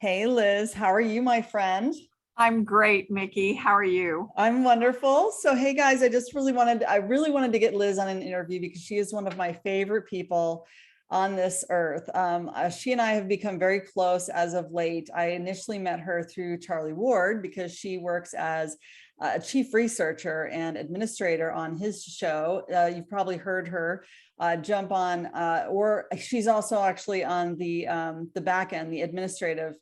Hey Liz, how are you, my friend? I'm great, Mickey. How are you? I'm wonderful. So, hey guys, I really wanted to get Liz on an interview because she is one of my favorite people on this earth. She and I have become very close as of late. I initially met her through Charlie Ward because she works as a chief researcher and administrator on his show. You've probably heard her jump on, or she's also actually on the back end, the administrative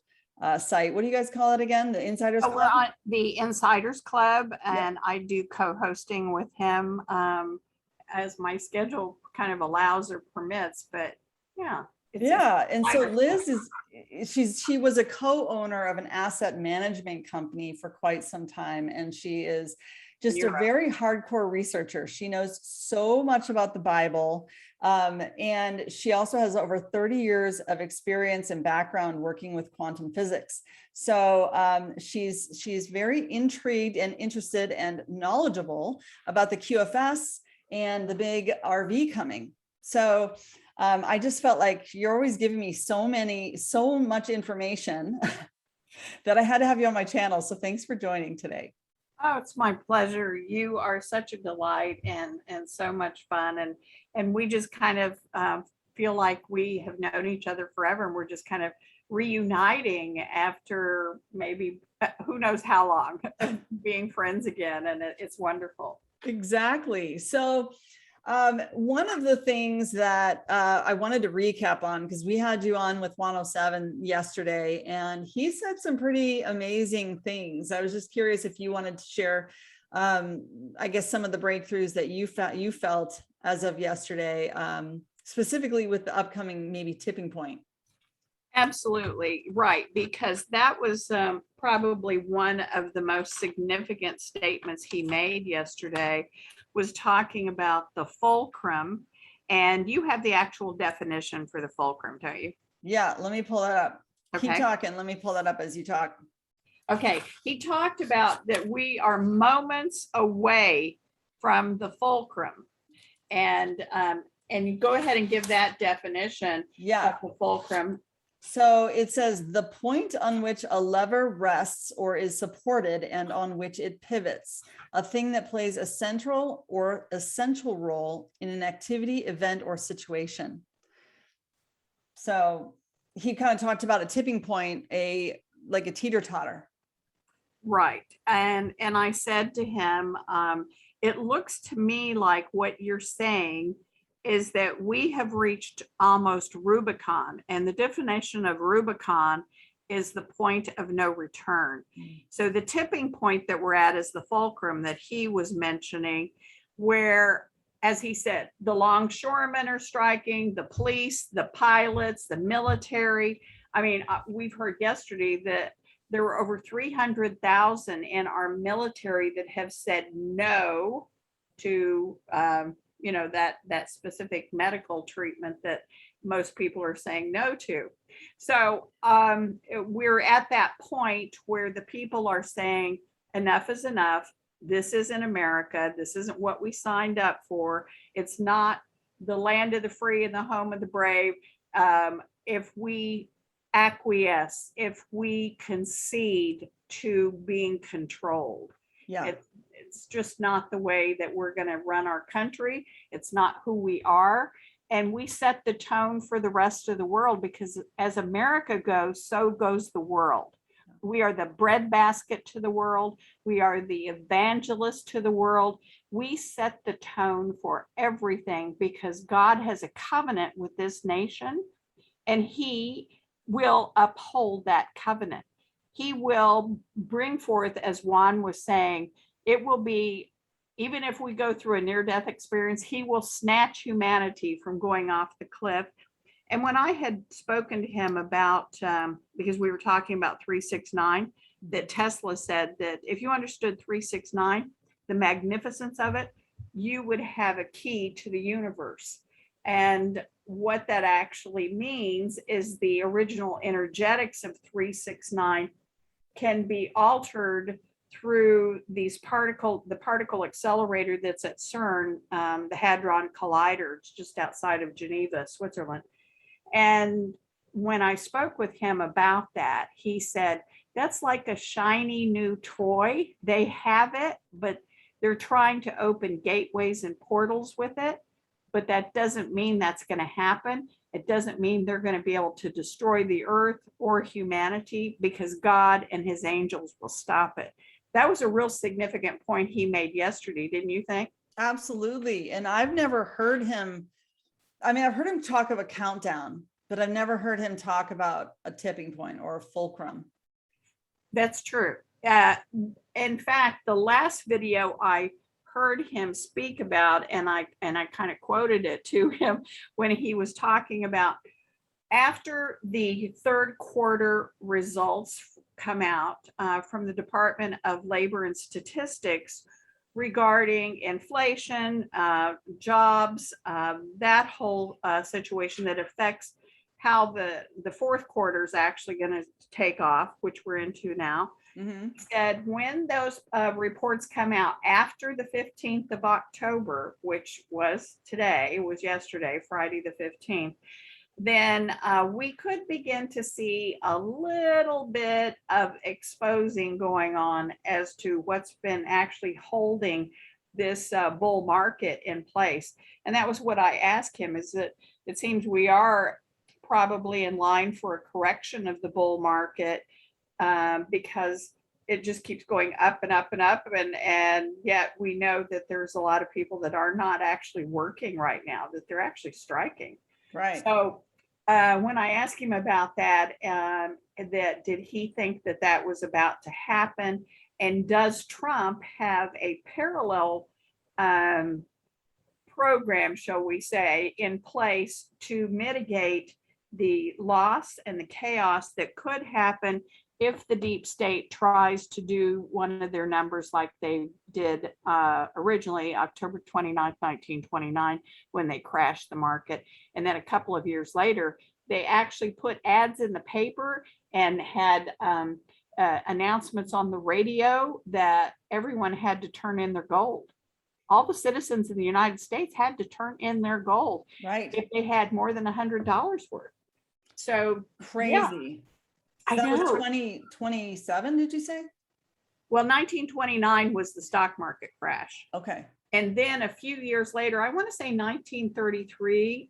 site. What do you guys call it again? The Insiders We're Club? on the Insiders Club, Yeah. and I do co-hosting with him as my schedule kind of allows or permits. But yeah, it's Yeah. And so Insiders Club. Liz she was a co-owner of an asset management company for quite some time. And she is just a You're right. very hardcore researcher. She knows so much about the Bible. And she also has over 30 years of experience and background working with quantum physics. So she's very intrigued and interested and knowledgeable about the QFS and the big RV coming. So I just felt like you're always giving me so much information that I had to have you on my channel. So thanks for joining today. Oh, it's my pleasure. You are such a delight and so much fun, and we just kind of feel like we have known each other forever, and we're just kind of reuniting after maybe who knows how long of being friends again, and it's wonderful. Exactly. So one of the things that I wanted to recap on, because we had you on with Juan Savin yesterday, and he said some pretty amazing things. I was just curious if you wanted to share, I guess, some of the breakthroughs that you felt as of yesterday, specifically with the upcoming maybe tipping point. Absolutely right, because that was probably one of the most significant statements he made yesterday, was talking about the fulcrum. And you have the actual definition for the fulcrum, don't you? Yeah, let me pull that up. Keep Okay. talking. Let me pull that up as you talk. Okay. He talked about that we are moments away from the fulcrum. And you go ahead and give that definition Yeah. of the fulcrum. So it says the point on which a lever rests or is supported and on which it pivots, a thing that plays a central or essential role in an activity, event, or situation. So he kind of talked about a tipping point, like a teeter-totter. Right. And I said to him, it looks to me like what you're saying is that we have reached almost Rubicon, and the definition of Rubicon is the point of no return. So the tipping point that we're at is the fulcrum that he was mentioning, where, as he said, the longshoremen are striking, the police, the pilots, the military. I mean, we've heard yesterday that there were over 300,000 in our military that have said no to that specific medical treatment that most people are saying no to. So we're at that point where the people are saying enough is enough. This isn't America. This isn't what we signed up for. It's not the land of the free and the home of the brave. If we acquiesce, if we concede to being controlled, Yeah. It's just not the way that we're going to run our country. It's not who we are. And we set the tone for the rest of the world, because as America goes, so goes the world. We are the breadbasket to the world. We are the evangelist to the world. We set the tone for everything because God has a covenant with this nation, and he will uphold that covenant. He will bring forth, as Juan was saying, it will be, even if we go through a near-death experience, he will snatch humanity from going off the cliff. And when I had spoken to him about, because we were talking about 369, that Tesla said that if you understood 369, the magnificence of it, you would have a key to the universe. And what that actually means is the original energetics of 369 can be altered through the particle accelerator that's at CERN, the Hadron Collider. It's just outside of Geneva, Switzerland. And when I spoke with him about that, he said, that's like a shiny new toy. They have it, but they're trying to open gateways and portals with it. But that doesn't mean that's going to happen. It doesn't mean they're going to be able to destroy the earth or humanity, because God and his angels will stop it. That was a real significant point he made yesterday, didn't you think? Absolutely. And I've never heard him, I mean, I've heard him talk of a countdown, but I've never heard him talk about a tipping point or a fulcrum. That's true. In fact, the last video I heard him speak about, and I kind of quoted it to him when he was talking about after the third quarter results come out from the Department of Labor and Statistics regarding inflation, jobs, that whole situation that affects how the fourth quarter is actually going to take off, which we're into now. Mm-hmm. Said when those reports come out after the 15th of October, which was today, was yesterday, Friday the 15th, then we could begin to see a little bit of exposing going on as to what's been actually holding this bull market in place. And that was what I asked him, is that it seems we are probably in line for a correction of the bull market, because it just keeps going up and up and up. And yet we know that there's a lot of people that are not actually working right now, that they're actually striking. Right. So when I asked him about that, that did he think that that was about to happen? And does Trump have a parallel program, shall we say, in place to mitigate the loss and the chaos that could happen if the deep state tries to do one of their numbers like they did originally, October 29th, 1929, when they crashed the market. And then a couple of years later, they actually put ads in the paper and had announcements on the radio that everyone had to turn in their gold. All the citizens in the United States had to turn in their gold, right, if they had more than $100 worth. So crazy. Yeah. So that was 2027, did you say? Well, 1929 was the stock market crash. Okay. And then a few years later, I want to say 1933,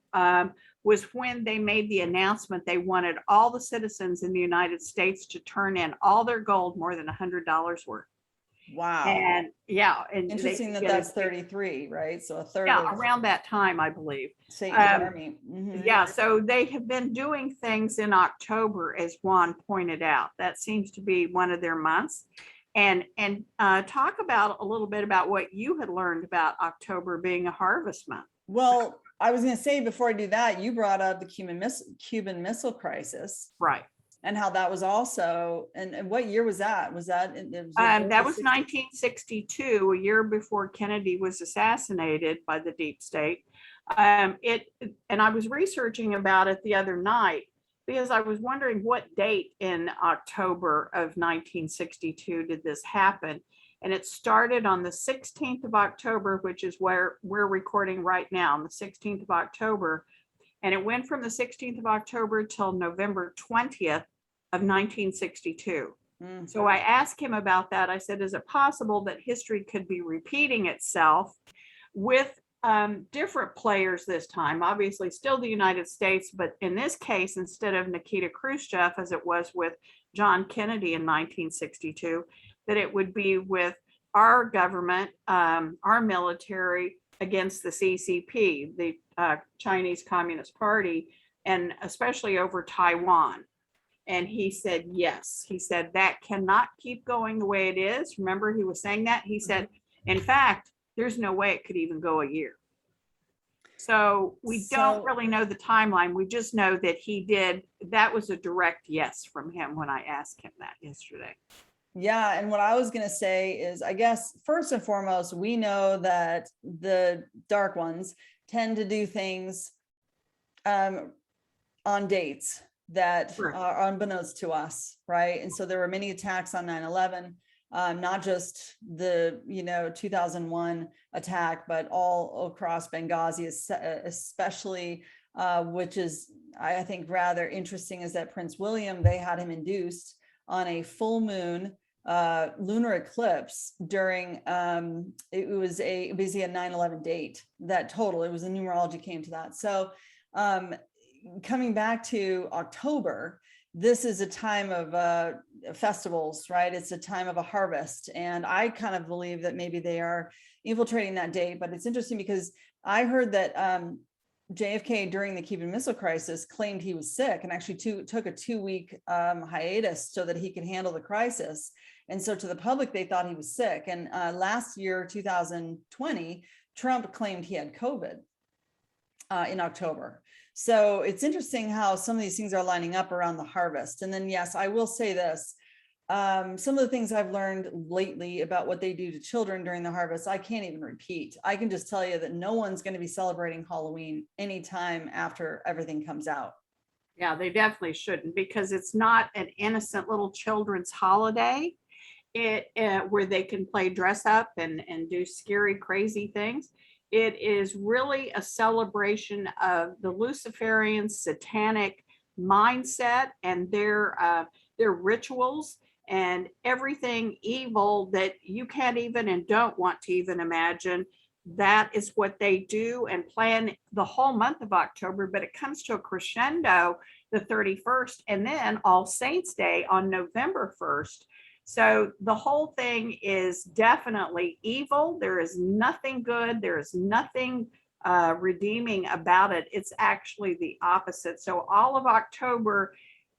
was when they made the announcement they wanted all the citizens in the United States to turn in all their gold more than $100 worth. Wow. And yeah. And interesting that that's 33, right? So a third. Yeah, around that time, I believe. Satan's army. Mm-hmm. Yeah, so they have been doing things in October, as Juan pointed out. That seems to be one of their months. And talk about a little bit about what you had learned about October being a harvest month. Well, I was going to say, before I do that, you brought up the Cuban Missile Crisis. Right. And how that was also, and what year was that? Was that? That was 1962, a year before Kennedy was assassinated by the deep state. And I was researching about it the other night, because I was wondering what date in October of 1962 did this happen. And it started on the 16th of October, which is where we're recording right now, on the 16th of October. And it went from the 16th of October till November 20th of 1962. Mm-hmm. So I asked him about that. I said, is it possible that history could be repeating itself with different players this time? Obviously still the United States, but in this case, instead of Nikita Khrushchev, as it was with John Kennedy in 1962, that it would be with our government, our military against the CCP, the Chinese Communist Party, and especially over Taiwan. And he said, yes. He said, that cannot keep going the way it is. Remember, he was saying that? He said, in fact, there's no way it could even go a year. So we don't really know the timeline. We just know that he did. That was a direct yes from him when I asked him that yesterday. Yeah. And what I was going to say is, I guess, first and foremost, we know that the dark ones tend to do things on dates that are unbeknownst to us, right? And so there were many attacks on 9/11, not just the 2001 attack, but all across Benghazi, especially which is, I think, rather interesting, is that Prince William, they had him induced on a full moon lunar eclipse during, it was basically a 9/11 date. That total, it was the numerology came to that. So coming back to October, this is a time of festivals, right? It's a time of a harvest. And I kind of believe that maybe they are infiltrating that date. But it's interesting because I heard that JFK during the Cuban Missile Crisis claimed he was sick, and actually took a 2-week hiatus so that he could handle the crisis. And so to the public, they thought he was sick. And last year, 2020, Trump claimed he had COVID in October. So it's interesting how some of these things are lining up around the harvest. And then, yes, I will say this. Some of the things I've learned lately about what they do to children during the harvest, I can't even repeat. I can just tell you that no one's going to be celebrating Halloween anytime after everything comes out. Yeah, they definitely shouldn't, because it's not an innocent little children's holiday. Where they can play dress up and do scary, crazy things. It is really a celebration of the Luciferian satanic mindset and their rituals and everything evil that you can't even and don't want to even imagine. That is what they do and plan the whole month of October, but it comes to a crescendo the 31st, and then All Saints Day on November 1st. So the whole thing is definitely evil. There is nothing good. There is nothing redeeming about it. It's actually the opposite. So all of October,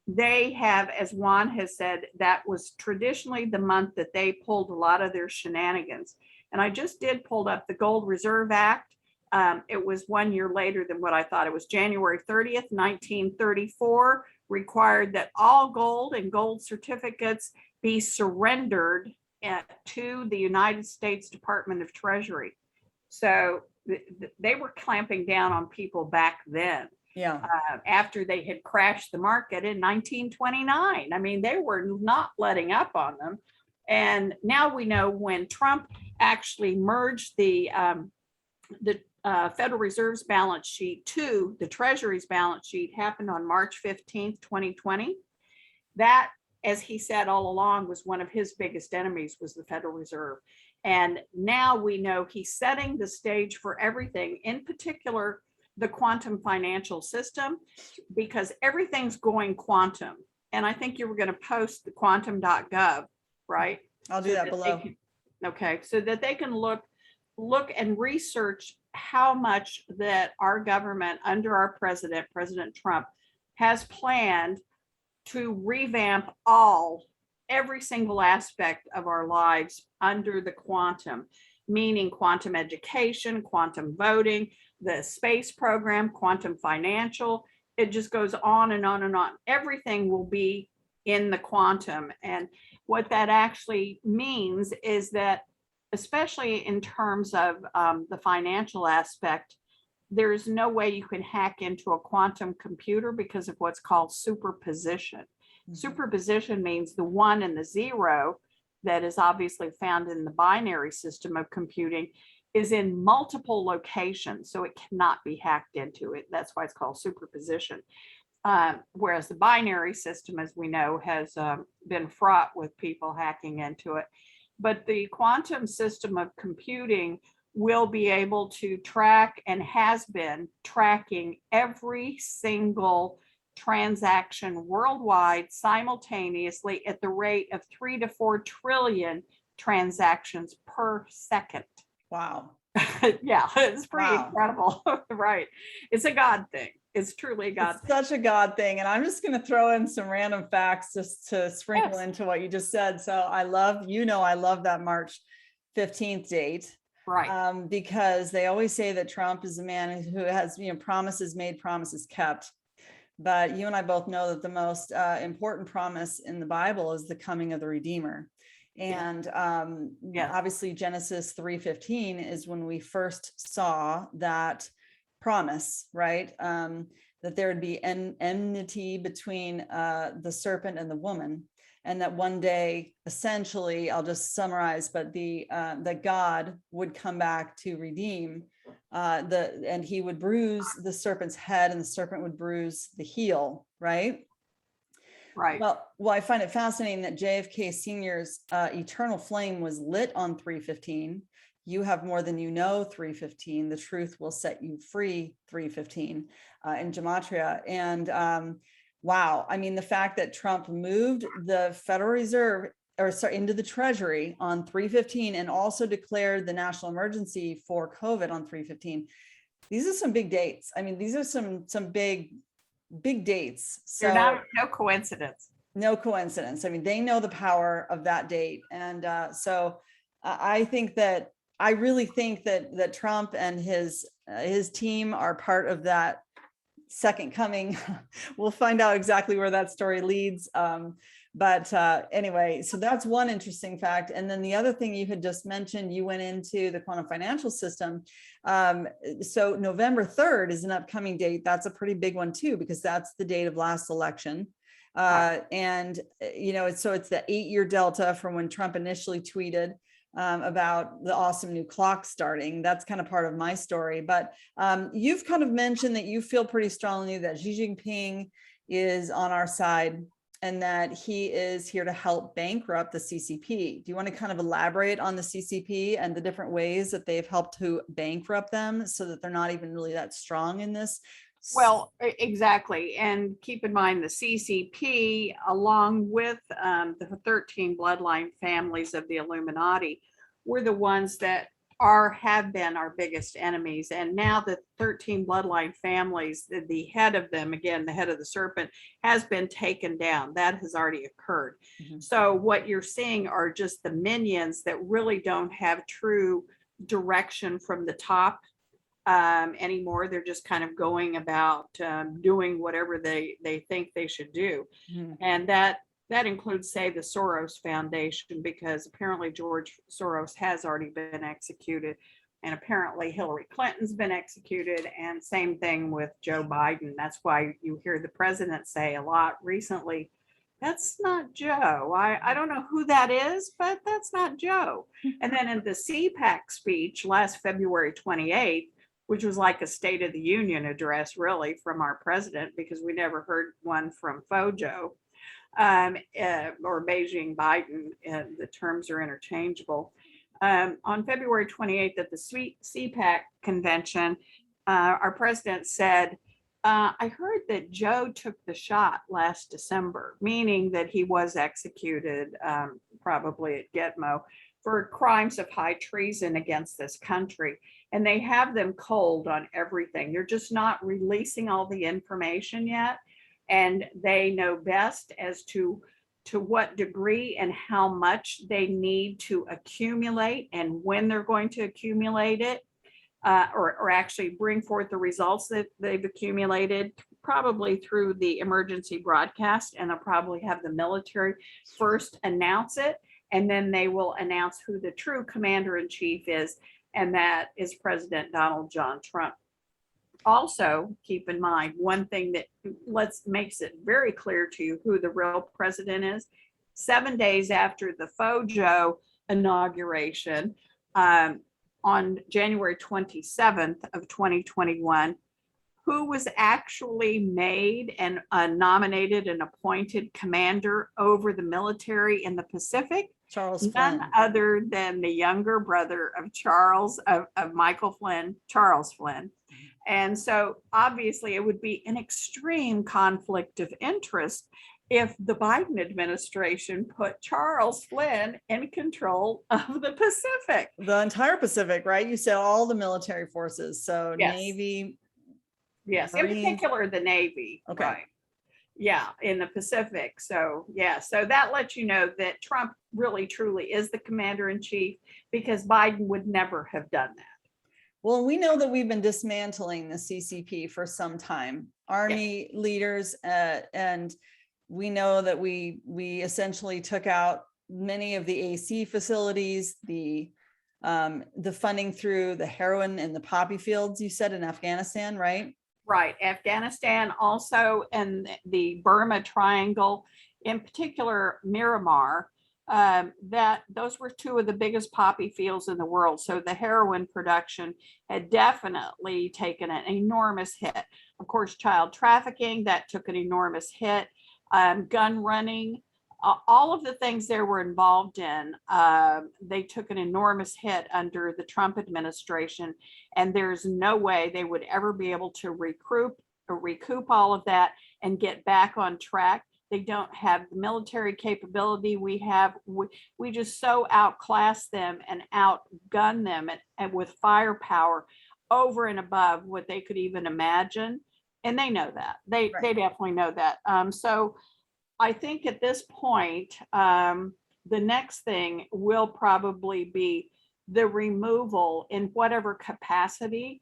they have, as Juan has said, that was traditionally the month that they pulled a lot of their shenanigans. And I just did pull up the Gold Reserve Act. It was 1 year later than what I thought. It was January 30th, 1934, required that all gold and gold certificates be surrendered to the United States Department of Treasury. So they were clamping down on people back then. Yeah. After they had crashed the market in 1929. I mean, they were not letting up on them. And now we know when Trump actually merged the Federal Reserve's balance sheet to the Treasury's balance sheet, happened on March 15th, 2020. That, as he said all along, was one of his biggest enemies, was the Federal Reserve. And now we know he's setting the stage for everything, in particular, the quantum financial system, because everything's going quantum. And I think you were going to post the quantum.gov, right? I'll do that below. Okay, so that they can look and research how much that our government under our president, President Trump, has planned to revamp every single aspect of our lives under the quantum, meaning quantum education, quantum voting, the space program, quantum financial. It just goes on and on and on. Everything will be in the quantum. And what that actually means is that, especially in terms of the financial aspect, there is no way you can hack into a quantum computer because of what's called superposition. Mm-hmm. Superposition means the 1 and the 0 that is obviously found in the binary system of computing is in multiple locations, so it cannot be hacked into it. That's why it's called superposition. Whereas the binary system, as we know, has been fraught with people hacking into it. But the quantum system of computing will be able to track, and has been tracking, every single transaction worldwide simultaneously at the rate of 3 to 4 trillion transactions per second. Wow. Yeah, it's pretty incredible. Right. It's a God thing. It's truly a God thing. Such a God thing. And I'm just going to throw in some random facts just to sprinkle into what you just said. So I love that March 15th date. Right. Because they always say that Trump is a man who has, promises made, promises kept. But you and I both know that the most important promise in the Bible is the coming of the Redeemer. And obviously Genesis 3:15 is when we first saw that promise, right? That there would be enmity between the serpent and the woman. And that one day, essentially, I'll just summarize, but that God would come back to redeem and he would bruise the serpent's head and the serpent would bruise the heel, right? Right. Well, I find it fascinating that JFK Sr.'s eternal flame was lit on 315. You have more than you know, 315. The truth will set you free, 315 in Gematria. And wow, I mean, the fact that Trump moved the Federal Reserve into the Treasury on 315 and also declared the national emergency for COVID on 315. These are some big dates. I mean, these are some big dates. So no coincidence. No coincidence. I mean, they know the power of that date. And so I think that I really think that Trump and his team are part of that second coming. We'll find out exactly where that story leads. But anyway, so that's one interesting fact. And then the other thing you had just mentioned, you went into the quantum financial system. So November 3rd is an upcoming date. That's a pretty big one too, because that's the date of last election. And, you know, it's the 8-year delta from when Trump initially tweeted about the awesome new clock starting. That's kind of part of my story. But you've kind of mentioned that you feel pretty strongly that Xi Jinping is on our side and that he is here to help bankrupt the CCP. Do you want to kind of elaborate on the CCP and the different ways that they've helped to bankrupt them so that they're not even really that strong in this? Well, exactly. And keep in mind the CCP, along with the 13 bloodline families of the Illuminati, were the ones that have been our biggest enemies. And now the 13 bloodline families, the head of them, again, the head of the serpent, has been taken down. That has already occurred. Mm-hmm. So what you're seeing are just the minions that really don't have true direction from the top anymore. They're just kind of going about doing whatever they think they should do. Mm-hmm. And that includes, say, the Soros Foundation, because apparently George Soros has already been executed, and apparently Hillary Clinton's been executed, and same thing with Joe Biden. That's why you hear the president say a lot recently, that's not Joe. I don't know who that is, but that's not Joe. And then in the CPAC speech last February 28th, which was like a State of the Union address, really, from our president, because we never heard one from Fojo. Or Beijing Biden, the terms are interchangeable. On February 28th at the CPAC convention, our president said, I heard that Joe took the shot last December, meaning that he was executed, probably at Gitmo, for crimes of high treason against this country. And they have them cold on everything. They're just not releasing all the information yet. And they know best as to what degree and how much they need to accumulate and when they're going to accumulate it, or actually bring forth the results that they've accumulated, probably through the emergency broadcast. And they'll probably have the military first announce it, and then they will announce who the true commander-in-chief is, and that is President Donald John Trump. Also, keep in mind, one thing that makes it very clear to you who the real president is. 7 days after the Fojo inauguration, on January 27th of 2021, who was actually made and nominated and appointed commander over the military in the Pacific? Charles None Flynn. Other than the younger brother of Michael Flynn, Charles Flynn. And so obviously it would be an extreme conflict of interest if the Biden administration put Charles Flynn in control of the Pacific. The entire Pacific, right? You said all the military forces. So yes. Navy. Yes, Marines. In particular the Navy. Okay. Right. Yeah, in the Pacific. So yeah, so that lets you know that Trump really truly is the commander-in-chief, because Biden would never have done that. Well, we know that we've been dismantling the CCP for some time, Army leaders, and we know that we essentially took out many of the AC facilities, the funding through the heroin and the poppy fields, you said, in Afghanistan, right? Right, Afghanistan, also, and the Burma Triangle, in particular Myanmar, that those were two of the biggest poppy fields in the world. So the heroin production had definitely taken an enormous hit. Of course, child trafficking, that took an enormous hit. Gun running, all of the things they were involved in, they took an enormous hit under the Trump administration. And there's no way they would ever be able to recoup all of that and get back on track. They don't have the military capability we have. We just so outclass them and outgun them and with firepower over and above what they could even imagine. And they know that. They definitely know that. So I think at this point, the next thing will probably be the removal in whatever capacity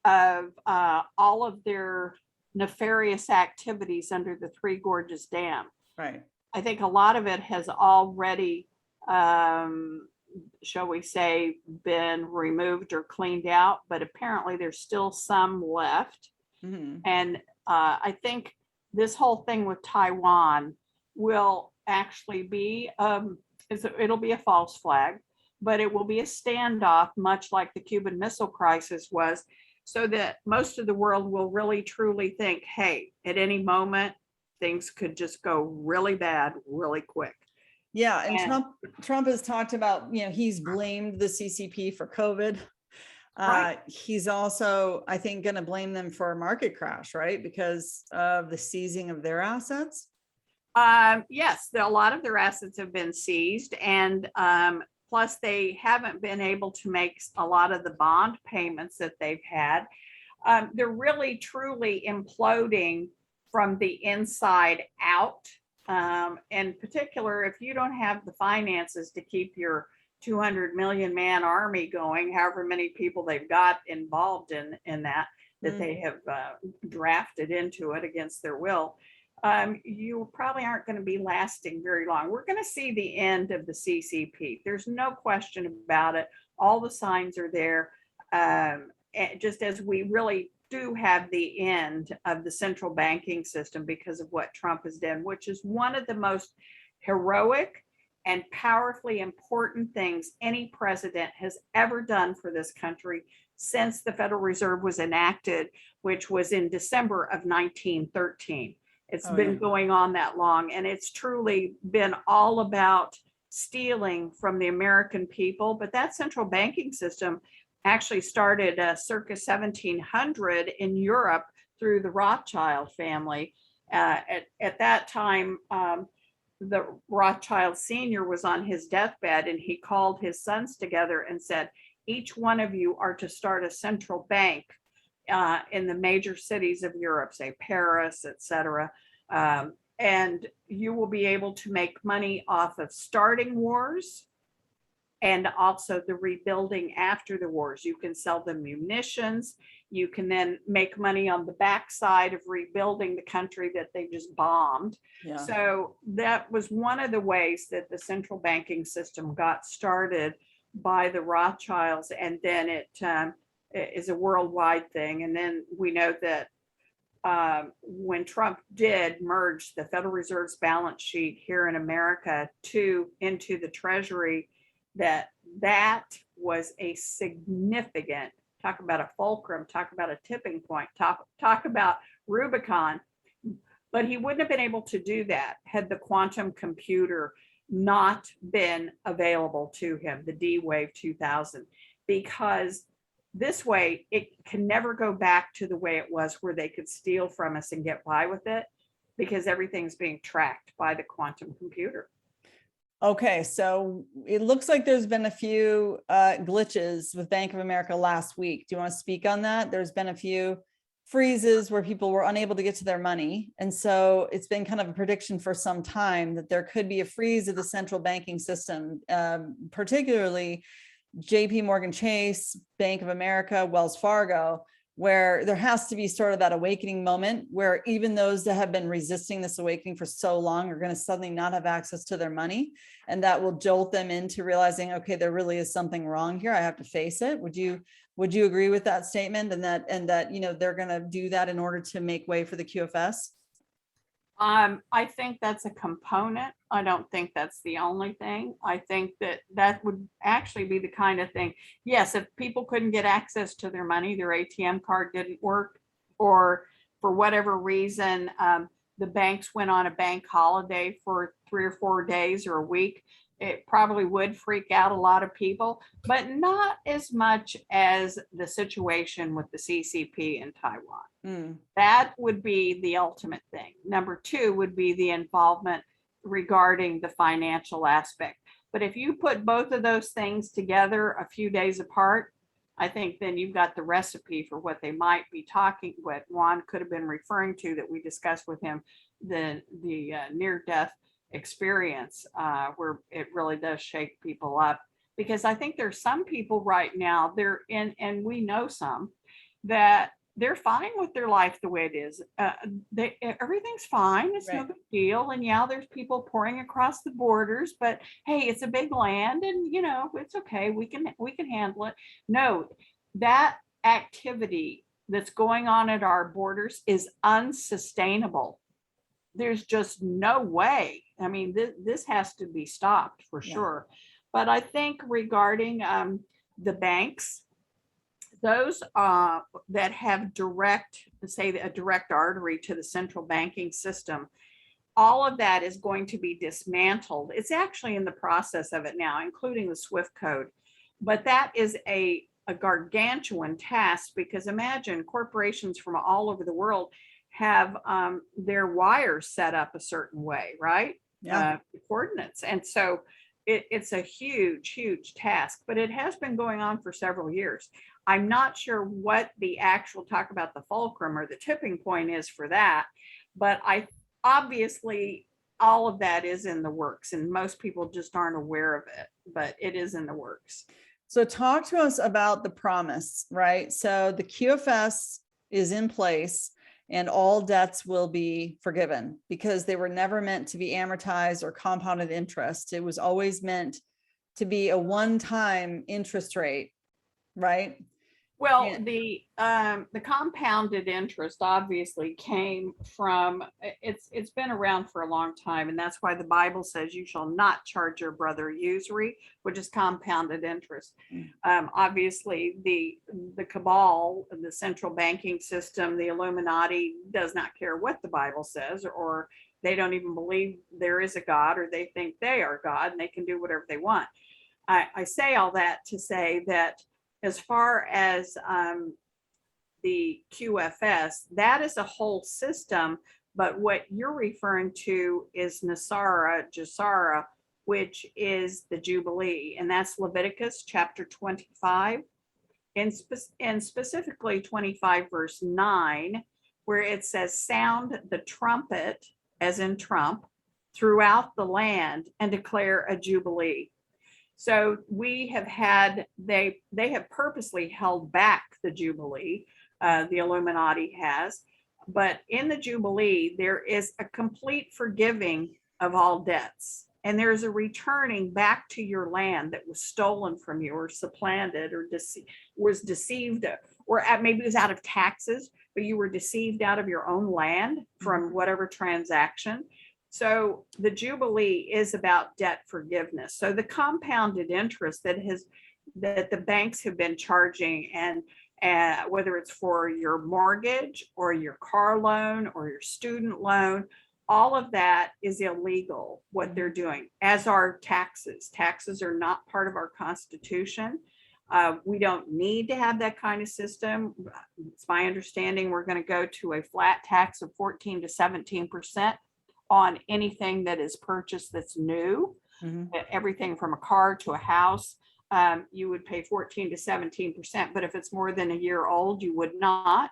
of all of their nefarious activities under the Three Gorges Dam. Right. I think a lot of it has already, shall we say, been removed or cleaned out, but apparently there's still some left. Mm-hmm. And I think this whole thing with Taiwan will actually be, it'll be a false flag, but it will be a standoff, much like the Cuban Missile Crisis was, so that most of the world will really truly think, hey, at any moment, things could just go really bad, really quick. Yeah, and Trump has talked about, he's blamed the CCP for COVID. Right. He's also, I think, going to blame them for a market crash, right? Because of the seizing of their assets. Yes, a lot of their assets have been seized, and plus they haven't been able to make a lot of the bond payments that they've had. They're really truly imploding from the inside out. In particular, if you don't have the finances to keep your 200 million man army going, however many people they've got involved in that they have drafted into it against their will, you probably aren't going to be lasting very long. We're going to see the end of the CCP. There's no question about it. All the signs are there. Just as we really do have the end of the central banking system because of what Trump has done, which is one of the most heroic and powerfully important things any president has ever done for this country since the Federal Reserve was enacted, which was in December of 1913. It's been going on that long, and it's truly been all about stealing from the American people. But that central banking system actually started circa 1700 in Europe through the Rothschild family. At that time, the Rothschild Sr. was on his deathbed, and he called his sons together and said, each one of you are to start a central bank in the major cities of Europe, say Paris, etc. And you will be able to make money off of starting wars and also the rebuilding after the wars. You can sell them munitions. You can then make money on the backside of rebuilding the country that they just bombed. Yeah. So that was one of the ways that the central banking system got started by the Rothschilds, and then it is a worldwide thing. And then we know that when Trump did merge the Federal Reserve's balance sheet here in America into the Treasury, that was a significant, talk about a fulcrum, talk about a tipping point, talk about Rubicon. But he wouldn't have been able to do that had the quantum computer not been available to him, the D-Wave 2000, because this way it can never go back to the way it was, where they could steal from us and get by with it, because everything's being tracked by the quantum computer. Okay, so it looks like there's been a few glitches with Bank of America last week. Do you want to speak on that? There's been a few freezes where people were unable to get to their money. And so it's been kind of a prediction for some time that there could be a freeze of the central banking system, particularly JP Morgan Chase, Bank of America, Wells Fargo, where there has to be sort of that awakening moment where even those that have been resisting this awakening for so long are going to suddenly not have access to their money. And that will jolt them into realizing, okay, there really is something wrong here. I have to face it. Would you agree with that statement? And that, they're going to do that in order to make way for the QFS? I think that's a component. I don't think that's the only thing. I think that that would actually be the kind of thing. Yes, if people couldn't get access to their money, their ATM card didn't work, or for whatever reason, the banks went on a bank holiday for 3 or 4 days or a week, it probably would freak out a lot of people, but not as much as the situation with the CCP in Taiwan. Mm. That would be the ultimate thing. Number two would be the involvement regarding the financial aspect. But if you put both of those things together a few days apart, I think then you've got the recipe for what they might be talking, what Juan could have been referring to that we discussed with him, the near-death experience, where it really does shake people up. Because I think there's some people right now, they're in, and we know some, that they're fine with their life the way it is. Everything's fine. It's no Right. big deal. And yeah, there's people pouring across the borders, but hey, it's a big land, and it's okay. We can handle it. No, that activity that's going on at our borders is unsustainable. There's just no way. I mean, this has to be stopped for Yeah. sure. But I think regarding the banks, those that have a direct artery to the central banking system, all of that is going to be dismantled. It's actually in the process of it now, including the SWIFT code. But that is a gargantuan task, because imagine corporations from all over the world have their wires set up a certain way, right? Yeah. Coordinates. And so it's a huge task, but it has been going on for several years. I'm not sure what the actual, talk about the fulcrum or the tipping point is for that, but I obviously all of that is in the works, and most people just aren't aware of it, but it is in the works. So talk to us about the promise, right? So the QFS is in place and all debts will be forgiven, because they were never meant to be amortized or compounded interest. It was always meant to be a one-time interest rate, right? Well, Yeah. the compounded interest obviously came from, it's been around for a long time, and that's why the Bible says you shall not charge your brother usury, which is compounded interest. Obviously, the cabal, the central banking system, the Illuminati does not care what the Bible says, or they don't even believe there is a God, or they think they are God and they can do whatever they want. I say all that to say that as far as the QFS, that is a whole system, but what you're referring to is Nasara, Jasara, which is the Jubilee, and that's Leviticus chapter 25, and specifically 25 verse 9, where it says, sound the trumpet, as in trump, throughout the land and declare a Jubilee. So we have had, they have purposely held back the Jubilee, the Illuminati has, but in the Jubilee, there is a complete forgiving of all debts. And there's a returning back to your land that was stolen from you, or supplanted, or was deceived, or maybe it was out of taxes, but you were deceived out of your own land from whatever transaction. So the Jubilee is about debt forgiveness. So the compounded interest that the banks have been charging, and whether it's for your mortgage or your car loan or your student loan, all of that is illegal, what they're doing, as are taxes. Taxes are not part of our Constitution. We don't need to have that kind of system. It's my understanding we're going to go to a flat tax of 14 to 17% on anything that is purchased that's new. Everything from a car to a house, you would pay 14 to 17%, but if it's more than a year old, you would not.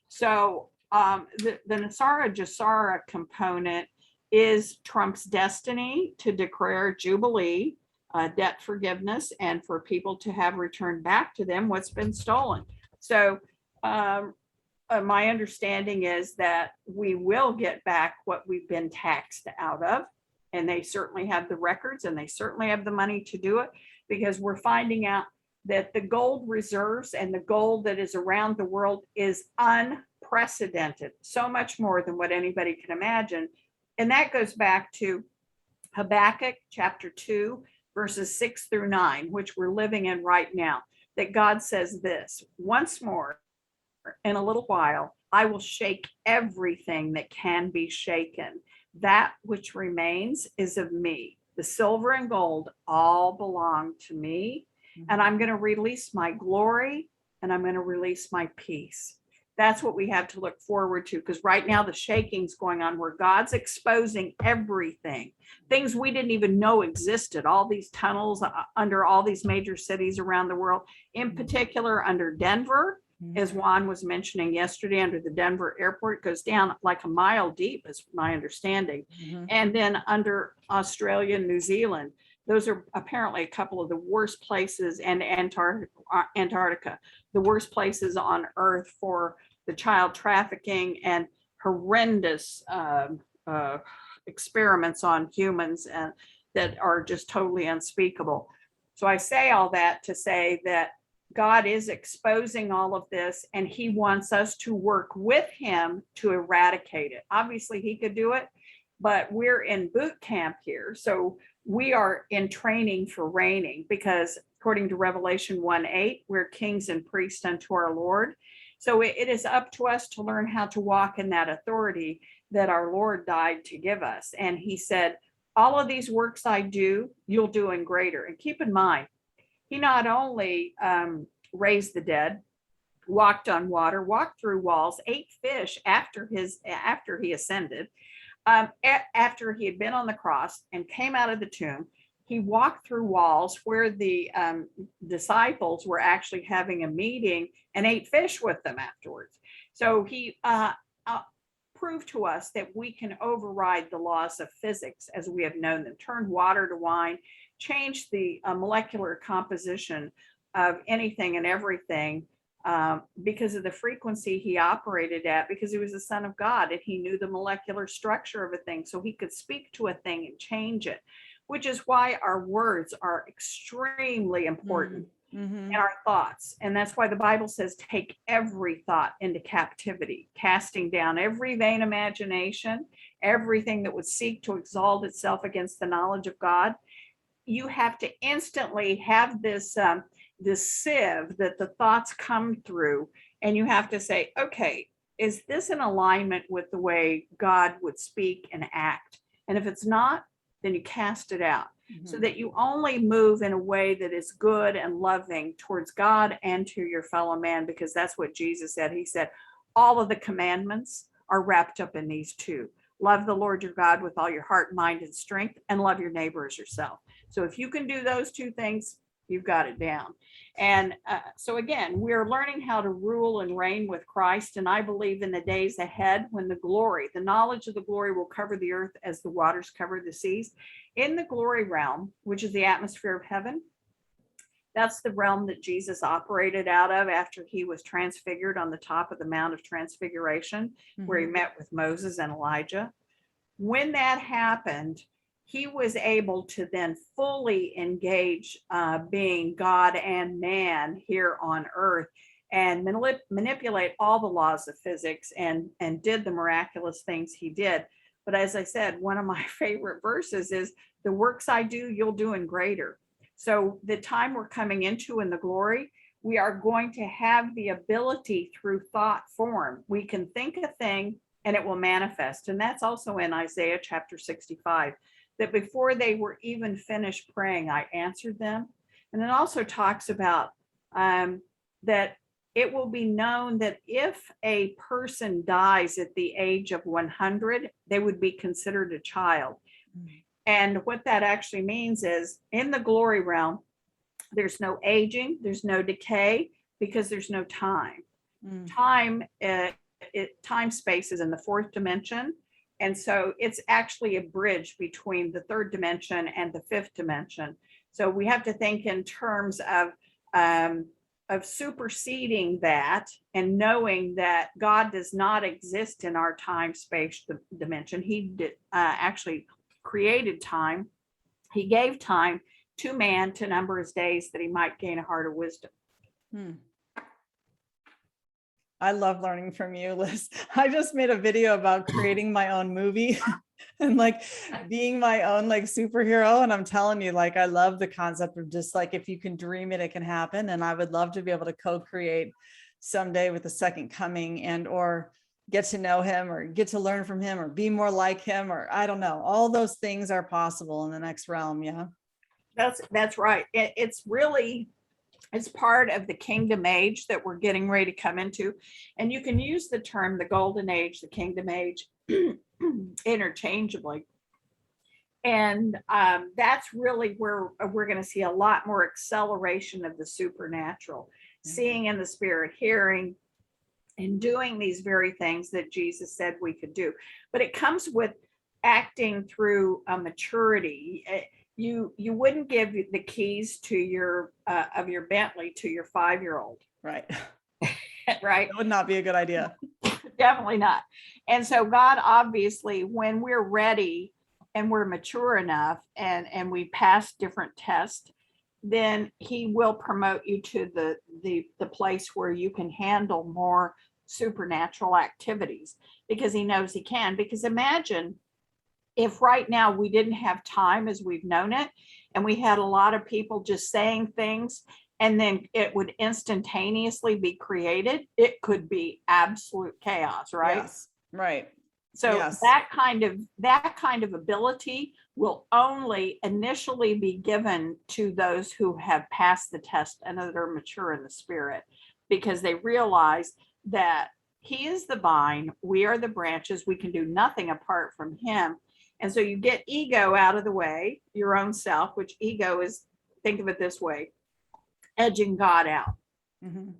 So the Nasara Jasara component is Trump's destiny to declare Jubilee, debt forgiveness, and for people to have returned back to them what's been stolen. So my understanding is that we will get back what we've been taxed out of, and they certainly have the records, and they certainly have the money to do it, because we're finding out that the gold reserves and the gold that is around the world is unprecedented, so much more than what anybody can imagine. And that goes back to Habakkuk chapter 2, verses 6 through 9, which we're living in right now, that God says this: once more, in a little while, I will shake everything that can be shaken. That which remains is of me. The silver and gold all belong to me. And I'm going to release my glory, and I'm going to release my peace. That's what we have to look forward to, because right now the shaking's going on where God's exposing everything, things we didn't even know existed, all these tunnels under all these major cities around the world, in particular under Denver, as Juan was mentioning yesterday, under the Denver airport. It goes down like a mile deep, is my understanding. And then under Australia and New Zealand, those are apparently a couple of the worst places, and Antarctica, the worst places on earth for the child trafficking and horrendous experiments on humans, and that are just totally unspeakable. So I say all that to say that God is exposing all of this, and he wants us to work with him to eradicate it. Obviously, he could do it, but we're in boot camp here. So we are in training for reigning, because according to Revelation 1:8, we're kings and priests unto our Lord. So it is up to us to learn how to walk in that authority that our Lord died to give us. And he said, all of these works I do, you'll do in greater. And keep in mind, he not only raised the dead, walked on water, walked through walls, ate fish after he ascended, after he had been on the cross and came out of the tomb. He walked through walls where the disciples were actually having a meeting and ate fish with them afterwards. So he proved to us that we can override the laws of physics as we have known them, turn water to wine, change the molecular composition of anything and everything because of the frequency he operated at, because he was the Son of God and he knew the molecular structure of a thing, so he could speak to a thing and change it, which is why our words are extremely important. And our thoughts. And that's why the Bible says, take every thought into captivity, casting down every vain imagination, everything that would seek to exalt itself against the knowledge of God. You have to instantly have this sieve that the thoughts come through, and you have to say, okay, is this in alignment with the way God would speak and act? And if it's not, then you cast it out, so that you only move in a way that is good and loving towards God and to your fellow man, because that's what Jesus said. He said, all of the commandments are wrapped up in these two. Love the Lord your God with all your heart, mind, and strength, and love your neighbor as yourself. So if you can do those two things, you've got it down. And so again, we're learning how to rule and reign with Christ. And I believe in the days ahead when the glory, the knowledge of the glory will cover the earth as the waters cover the seas. In the glory realm, which is the atmosphere of heaven, that's the realm that Jesus operated out of after he was transfigured on the top of the Mount of Transfiguration, where he met with Moses and Elijah. When that happened, he was able to then fully engage being God and man here on earth, and manipulate all the laws of physics, and did the miraculous things he did. But as I said, one of my favorite verses is, the works I do, you'll do in greater. So the time we're coming into in the glory, we are going to have the ability through thought form. We can think a thing and it will manifest. And that's also in Isaiah chapter 65, that before they were even finished praying, I answered them. And it also talks about that it will be known that if a person dies at the age of 100, they would be considered a child. And what that actually means is, in the glory realm, there's no aging, there's no decay, because there's no time. Time space is in the fourth dimension. And so it's actually a bridge between the third dimension and the fifth dimension. So we have to think in terms of superseding that, and knowing that God does not exist in our time space dimension. He did, actually created time. He gave time to man to number his days, that he might gain a heart of wisdom. I love learning from you, Liz. I just made a video about creating my own movie. and like being my own like superhero. And I'm telling you, like, I love the concept of just like, if you can dream it, it can happen. And I would love to be able to co-create someday with the second coming, and or get to know him or get to learn from him or be more like him, or I don't know, all those things are possible in the next realm. Yeah. That's right. It's really, it's part of the kingdom age that we're getting ready to come into. And you can use the term the golden age, the kingdom age interchangeably. And that's really where we're going to see a lot more acceleration of the supernatural, seeing in the spirit, hearing, and doing these very things that Jesus said we could do. But it comes with acting through a maturity. You wouldn't give the keys to your of your Bentley to your 5-year-old. Right. Right. That would not be a good idea. Definitely not. And so God, obviously, when we're ready and we're mature enough and we pass different tests, then he will promote you to the place where you can handle more supernatural activities, because he knows he can. Because imagine if right now we didn't have time as we've known it, and we had a lot of people just saying things, and then it would instantaneously be created, it could be absolute chaos, right? Yes. Right. So Yes. that kind of ability will only initially be given to those who have passed the test and that are mature in the spirit, because they realize that he is the vine, we are the branches, we can do nothing apart from him. And so you get ego out of the way, your own self, which ego is, think of it this way, edging God out. Mm-hmm.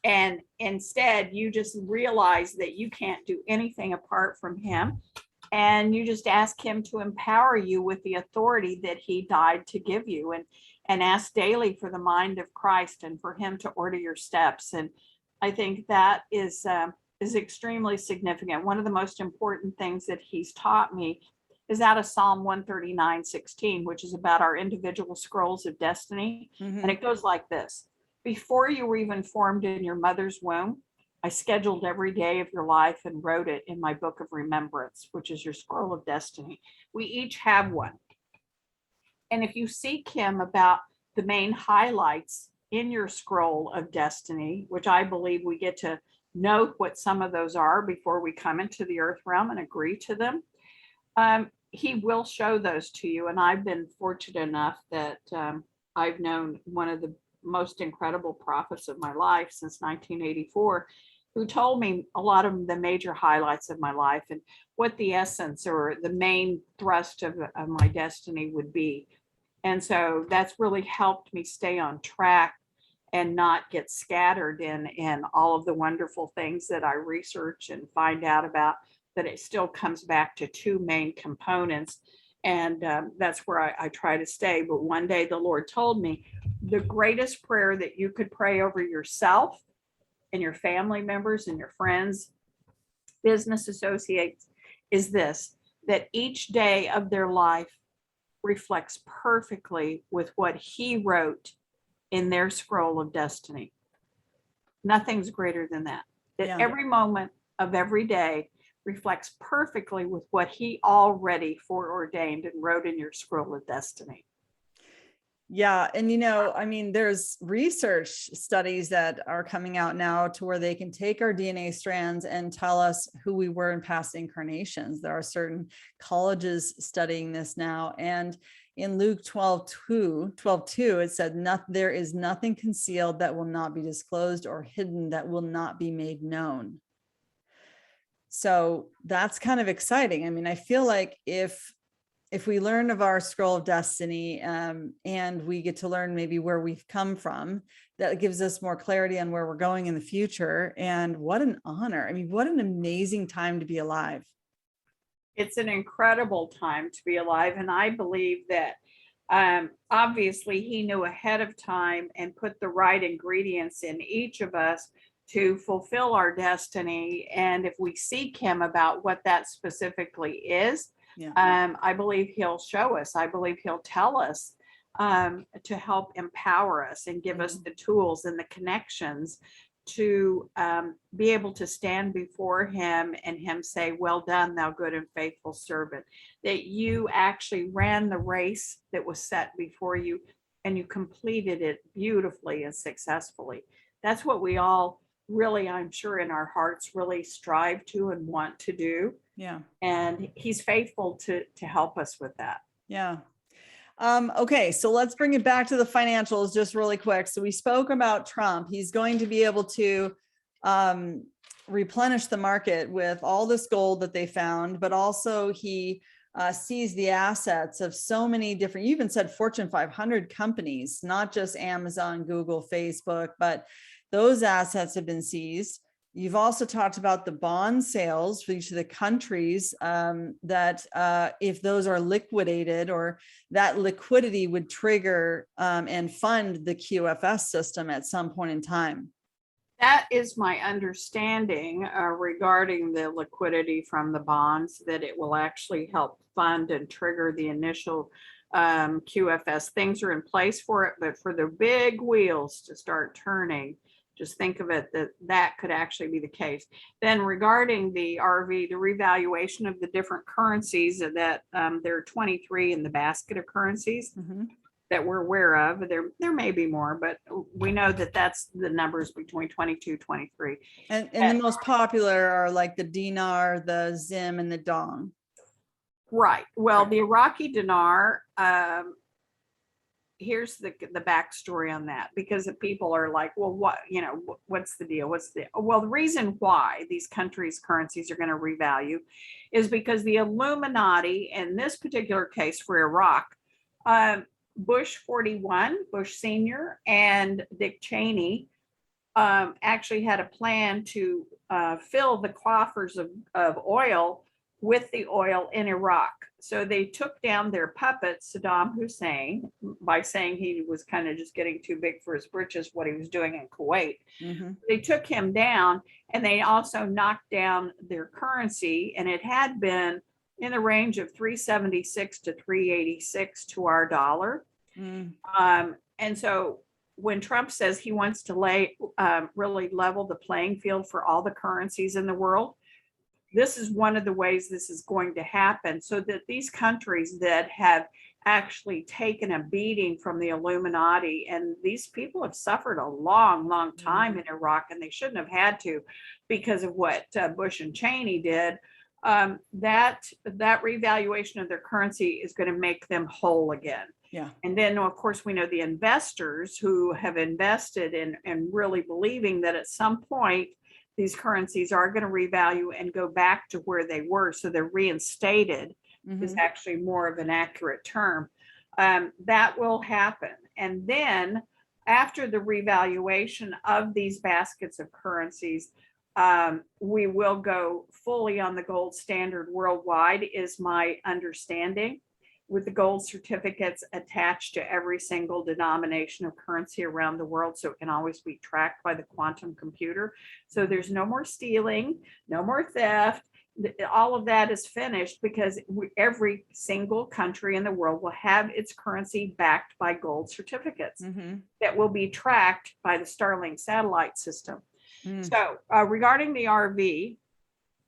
And instead, you just realize that you can't do anything apart from him. And you just ask him to empower you with the authority that he died to give you, and ask daily for the mind of Christ and for him to order your steps. And I think that is extremely significant. One of the most important things that he's taught me is out of Psalm 139:16, which is about our individual scrolls of destiny. Mm-hmm. And it goes like this: before you were even formed in your mother's womb, I scheduled every day of your life and wrote it in my book of remembrance, which is your scroll of destiny. We each have one. And if you seek him about the main highlights in your scroll of destiny, which I believe we get to know what some of those are before we come into the earth realm and agree to them, he will show those to you. And I've been fortunate enough that I've known one of the most incredible prophets of my life since 1984, who told me a lot of the major highlights of my life and what the essence or the main thrust of my destiny would be. And so that's really helped me stay on track and not get scattered in all of the wonderful things that I research and find out about, that it still comes back to two main components. And that's where I try to stay. But one day the Lord told me the greatest prayer that you could pray over yourself and your family members and your friends, business associates, is this: that each day of their life reflects perfectly with what he wrote in their scroll of destiny. Nothing's greater than that. That Yeah. every moment of every day reflects perfectly with what he already foreordained and wrote in your scroll of destiny. Yeah. And, I mean, there's research studies that are coming out now to where they can take our DNA strands and tell us who we were in past incarnations. There are certain colleges studying this now. And in Luke 12:2, it said, there is nothing concealed that will not be disclosed, or hidden that will not be made known. So that's kind of exciting. I mean, I feel like if we learn of our scroll of destiny, and we get to learn maybe where we've come from, that gives us more clarity on where we're going in the future. And what an honor. I mean, what an amazing time to be alive. It's an incredible time to be alive. And I believe that obviously he knew ahead of time and put the right ingredients in each of us to fulfill our destiny. And if we seek him about what that specifically is, yeah. I believe he'll show us. I believe he'll tell us to help empower us and give us the tools and the connections to be able to stand before him and him say, well done, thou good and faithful servant, that you actually ran the race that was set before you and you completed it beautifully and successfully. That's what we all really, I'm sure in our hearts, really strive to and want to do. Yeah. And he's faithful to help us with that. Yeah. Okay, so let's bring it back to the financials just really quick. So we spoke about Trump. He's going to be able to replenish the market with all this gold that they found, but also he sees the assets of so many different, you even said Fortune 500 companies, not just Amazon, Google, Facebook, but those assets have been seized. You've also talked about the bond sales for each of the countries that if those are liquidated, or that liquidity would trigger and fund the QFS system at some point in time. That is my understanding regarding the liquidity from the bonds, that it will actually help fund and trigger the initial QFS. Things are in place for it, but for the big wheels to start turning, just think of it that could actually be the case. Then regarding the RV, the revaluation of the different currencies, that there are 23 in the basket of currencies that we're aware of. There may be more, but we know that that's the numbers between 22, 23. And the most popular are like the dinar, the zim, and the dong. Right. Well, the Iraqi dinar, here's the backstory on that, because the people are like, well, what, what's the deal? Well, the reason why these countries' currencies are going to revalue is because the Illuminati, in this particular case for Iraq, Bush 41, Bush Senior, and Dick Cheney actually had a plan to fill the coffers of oil with the oil in Iraq. So they took down their puppet, Saddam Hussein, by saying he was kind of just getting too big for his britches, what he was doing in Kuwait. They took him down, and they also knocked down their currency, and it had been in the range of 376 to 386 to our dollar. And so when Trump says he wants to really level the playing field for all the currencies in the world, this is one of the ways this is going to happen, so that these countries that have actually taken a beating from the Illuminati, and these people have suffered a long, long time in Iraq, and they shouldn't have had to because of what Bush and Cheney did. That revaluation of their currency is going to make them whole again. Yeah. And then, of course, we know the investors who have invested in really believing that at some point these currencies are going to revalue and go back to where they were. So they're reinstated is actually more of an accurate term. That will happen. And then after the revaluation of these baskets of currencies, we will go fully on the gold standard worldwide, is my understanding, with the gold certificates attached to every single denomination of currency around the world, so it can always be tracked by the quantum computer. So there's no more stealing, no more theft. All of that is finished, because every single country in the world will have its currency backed by gold certificates that will be tracked by the Starlink satellite system. So regarding the RV,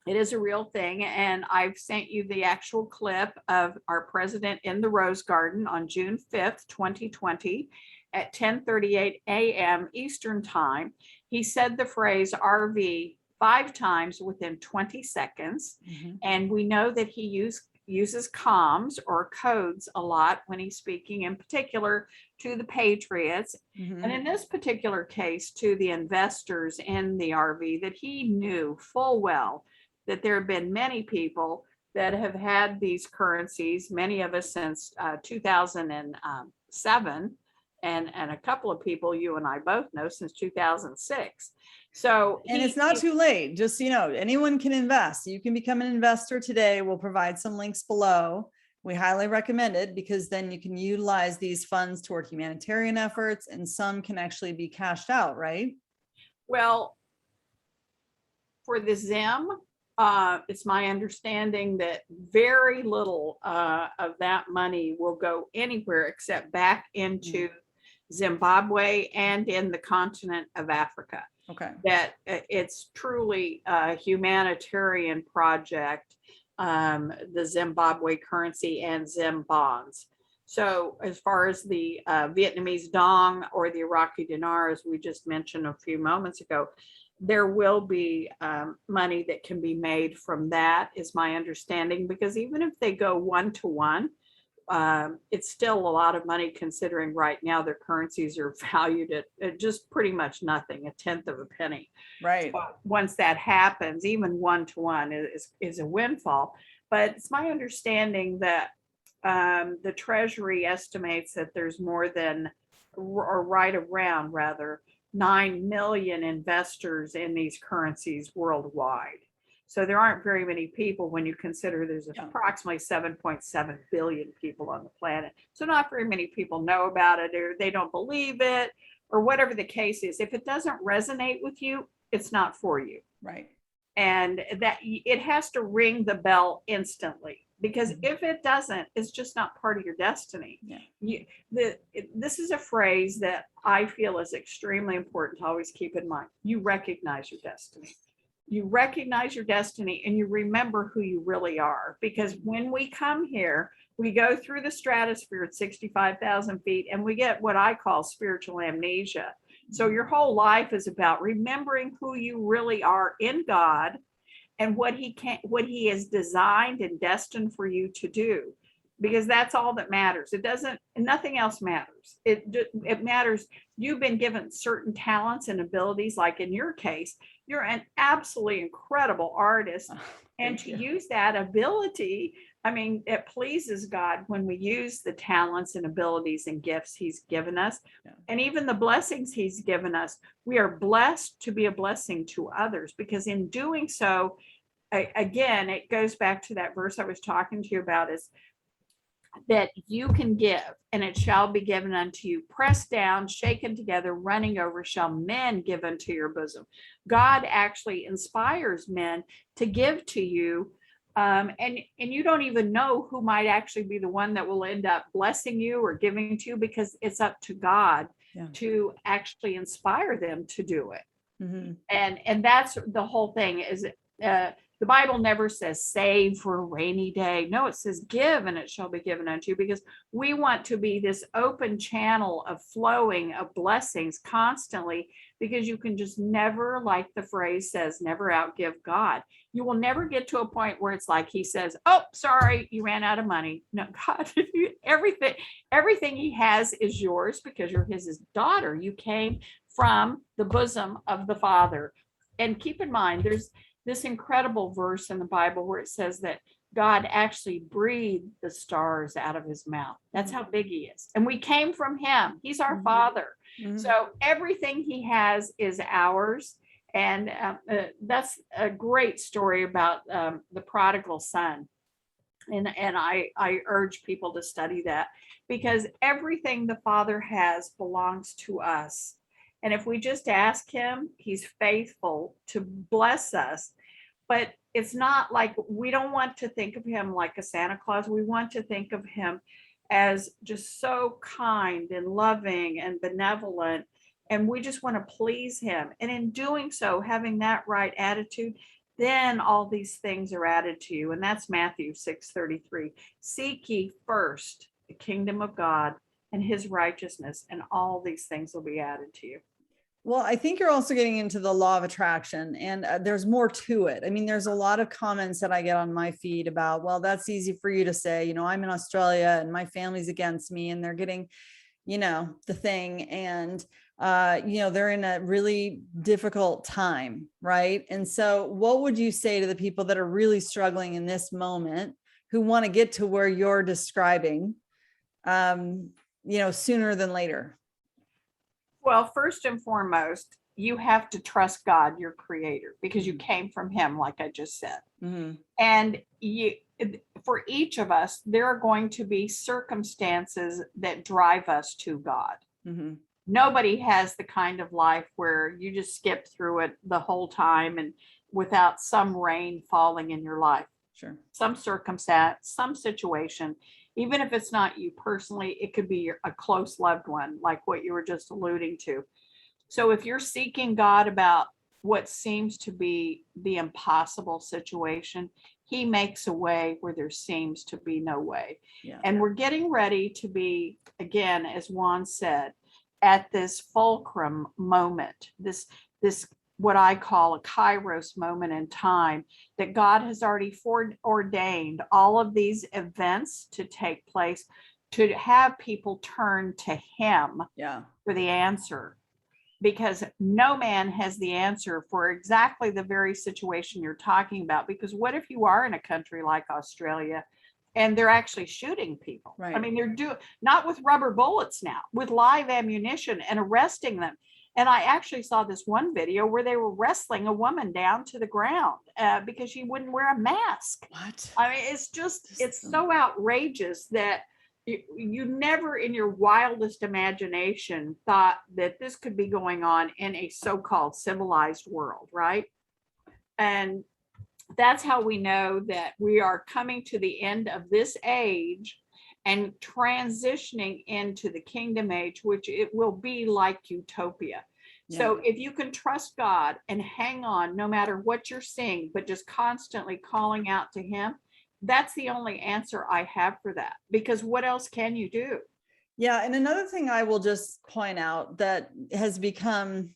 it is a real thing, and I've sent you the actual clip of our president in the Rose Garden on June 5th, 2020 at 10:38 a.m. Eastern Time. He said the phrase RV 5 times within 20 seconds, and we know that he uses comms or codes a lot when he's speaking, in particular to the patriots, and in this particular case to the investors in the RV, that he knew full well that there have been many people that have had these currencies, many of us since 2007, and a couple of people you and I both know since 2006. So it's not too late. Just, anyone can invest. You can become an investor today. We'll provide some links below. We highly recommend it, because then you can utilize these funds toward humanitarian efforts, and some can actually be cashed out, right? Well, for the Zim, it's my understanding that very little of that money will go anywhere except back into Zimbabwe and in the continent of Africa. Okay. that it's truly a humanitarian project, the Zimbabwe currency and Zim bonds. So as far as the Vietnamese dong or the Iraqi dinar, as we just mentioned a few moments ago, there will be money that can be made from that, is my understanding, because even if they go 1-to-1, it's still a lot of money considering right now their currencies are valued at just pretty much nothing, a tenth of a penny. Right. So once that happens, even 1-to-1 is a windfall. But it's my understanding that the Treasury estimates that there's more than, or right around rather, 9 million investors in these currencies worldwide. So there aren't very many people when you consider there's approximately 7.7 billion people on the planet. So not very many people know about it, or they don't believe it, or whatever the case is. If it doesn't resonate with you, it's not for you. Right. And that it has to ring the bell instantly, because if it doesn't, it's just not part of your destiny. This is a phrase that I feel is extremely important to always keep in mind. You recognize your destiny. You recognize your destiny and you remember who you really are. Because when we come here, we go through the stratosphere at 65,000 feet and we get what I call spiritual amnesia. So your whole life is about remembering who you really are in God and what he has designed and destined for you to do, because that's all that matters. Nothing else matters. It matters. You've been given certain talents and abilities, like in your case, you're an absolutely incredible artist. And to use that ability, I mean, it pleases God when we use the talents and abilities and gifts he's given us, and even the blessings he's given us. We are blessed to be a blessing to others, because in doing so, again, it goes back to that verse I was talking to you about, is that you can give and it shall be given unto you, pressed down, shaken together, running over, shall men give unto your bosom. God actually inspires men to give to you. And you don't even know who might actually be the one that will end up blessing you or giving to you, because it's up to God to actually inspire them to do it. And that's the whole thing. Is the Bible never says save for a rainy day. No, it says give and it shall be given unto you, because we want to be this open channel of flowing of blessings constantly, because you can just never, like the phrase says, never outgive God. You will never get to a point where it's like he says, oh, sorry, you ran out of money. No, God, everything he has is yours, because you're his daughter. You came from the bosom of the Father. And keep in mind, there's this incredible verse in the Bible where it says that God actually breathed the stars out of his mouth. That's how big he is. And we came from him. He's our Father. So everything he has is ours. And that's a great story about the prodigal son. And I urge people to study that, because everything the Father has belongs to us. And if we just ask him, he's faithful to bless us. But it's not like, we don't want to think of him like a Santa Claus. We want to think of him as just so kind and loving and benevolent. And we just want to please him. And in doing so, having that right attitude, then all these things are added to you. And that's Matthew 6:33. Seek ye first the kingdom of God and his righteousness, and all these things will be added to you. Well, I think you're also getting into the law of attraction, and there's more to it. I mean, there's a lot of comments that I get on my feed about, well, that's easy for you to say, I'm in Australia and my family's against me and they're getting, the thing. And, they're in a really difficult time. Right. And so what would you say to the people that are really struggling in this moment, who want to get to where you're describing, sooner than later? Well, first and foremost, you have to trust God, your creator, because you came from him, like I just said. And for each of us, there are going to be circumstances that drive us to God. Nobody has the kind of life where you just skip through it the whole time and without some rain falling in your life. Sure. Some circumstance, some situation. Even if it's not you personally, it could be a close loved one, like what you were just alluding to. So if you're seeking God about what seems to be the impossible situation, he makes a way where there seems to be no way. Yeah. And we're getting ready to be, again, as Juan said, at this fulcrum moment, this what I call a Kairos moment in time, that God has already foreordained all of these events to take place, to have people turn to him for the answer. Because no man has the answer for exactly the very situation you're talking about. Because what if you are in a country like Australia and they're actually shooting people? Right. I mean, they're doing, not with rubber bullets now, with live ammunition, and arresting them. And I actually saw this one video where they were wrestling a woman down to the ground because she wouldn't wear a mask. What? I mean, it's so outrageous that you never in your wildest imagination thought that this could be going on in a so-called civilized world, right? And that's how we know that we are coming to the end of this age and transitioning into the kingdom age, which it will be like Utopia. Yeah. So if you can trust God and hang on no matter what you're seeing, but just constantly calling out to him, that's the only answer I have for that, because what else can you do? Yeah. And another thing I will just point out that has become,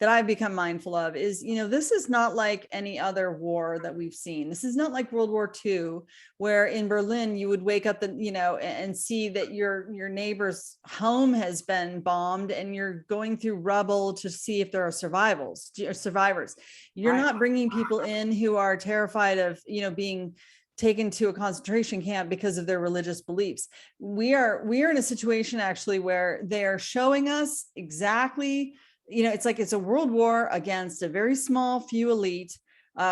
that I've become mindful of is, you know, this is not like any other war that we've seen. This is not like World War II, where in Berlin you would wake up and, you know, and see that your neighbor's home has been bombed and you're going through rubble to see if there are survivors. You're not bringing people in who are terrified of, you know, being taken to a concentration camp because of their religious beliefs. We are in a situation actually where they are showing us exactly, you know, it's like it's a world war against a very small few elite.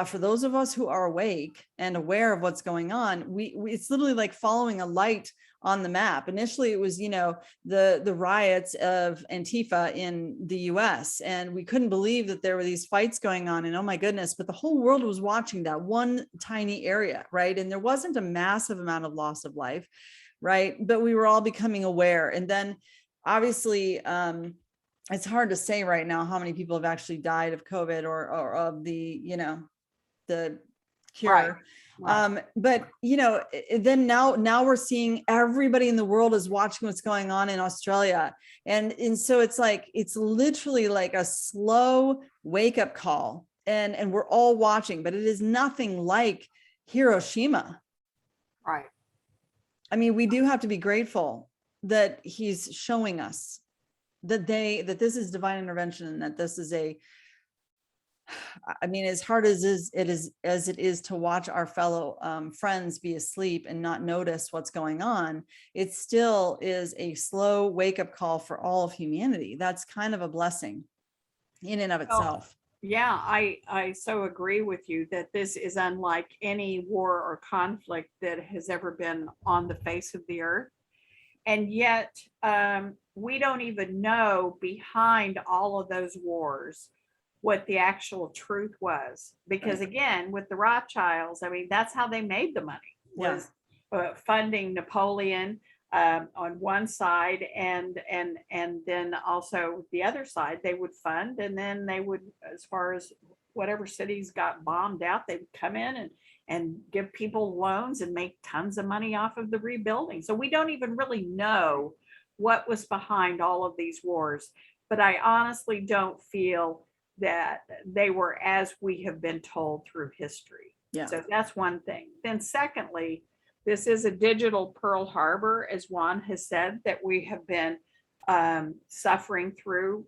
For those of us who are awake and aware of what's going on, we it's literally like following a light on the map. Initially, it was, you know, the riots of Antifa in the US, and we couldn't believe that there were these fights going on, and oh my goodness, but the whole world was watching that one tiny area, right? And there wasn't a massive amount of loss of life, right? But we were all becoming aware. And then obviously, it's hard to say right now how many people have actually died of COVID or of the, you know, the cure. Right. But, you know, then now we're seeing everybody in the world is watching what's going on in Australia. And so it's like, it's literally like a slow wake up call, and we're all watching, but it is nothing like Hiroshima. Right. I mean, we do have to be grateful that he's showing us that this is divine intervention, and that this is I mean, as hard as it is to watch our fellow friends be asleep and not notice what's going on, it still is a slow wake-up call for all of humanity. That's kind of a blessing in and of itself. Yeah, I so agree with you that this is unlike any war or conflict that has ever been on the face of the earth. And yet we don't even know behind all of those wars what the actual truth was. Because again, with the Rothschilds, I mean, that's how they made the money, was funding Napoleon on one side, and then also the other side they would fund, and then they would, as far as whatever cities got bombed out, they would come in and give people loans and make tons of money off of the rebuilding. So we don't even really know what was behind all of these wars. But I honestly don't feel that they were as we have been told through history. Yeah. So that's one thing. Then secondly, this is a digital Pearl Harbor, as Juan has said, that we have been suffering through.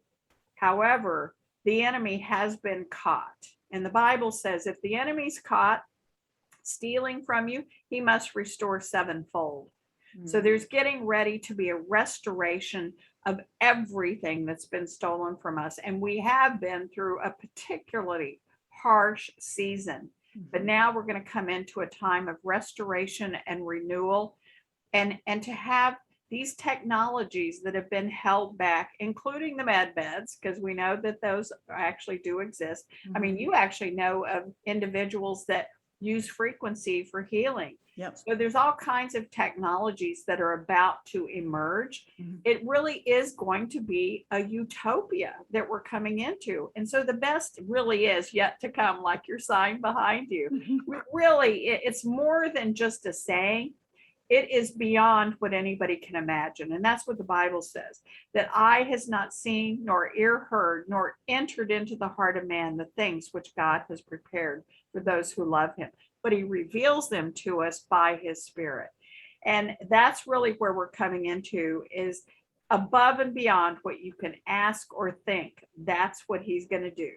However, the enemy has been caught. And the Bible says if the enemy's caught stealing from you, he must restore sevenfold. Mm-hmm. So there's getting ready to be a restoration of everything that's been stolen from us. And we have been through a particularly harsh season. Mm-hmm. But now we're going to come into a time of restoration and renewal, and to have these technologies that have been held back, including the med beds, because we know that those actually do exist. Mm-hmm. I mean, you actually know of individuals that use frequency for healing. Yep. So there's all kinds of technologies that are about to emerge. Mhm. It really is going to be a utopia that we're coming into. And so the best really is yet to come, like your sign behind you. Really, it's more than just a saying. It is beyond what anybody can imagine. And that's what the Bible says, that eye has not seen, nor ear heard, nor entered into the heart of man the things which God has prepared for those who love him. But he reveals them to us by his Spirit. And that's really where we're coming into, is above and beyond what you can ask or think. That's what he's going to do.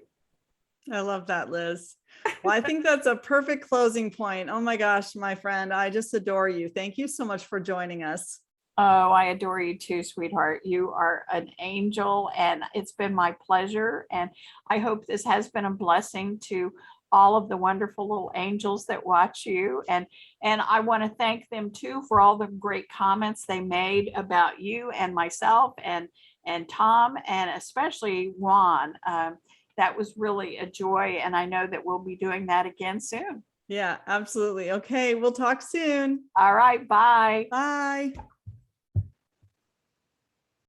I love that, Liz. Well, I think that's a perfect closing point. Oh my gosh, my friend, I just adore you. Thank you so much for joining us. Oh, I adore you too, sweetheart. You are an angel, and it's been my pleasure. And I hope this has been a blessing to all of the wonderful little angels that watch you. And I want to thank them too for all the great comments they made about you and myself and Tom, and especially Juan. That was really a joy, and I know that we'll be doing that again soon. Yeah, absolutely. Okay, we'll talk soon. All right, bye. Bye.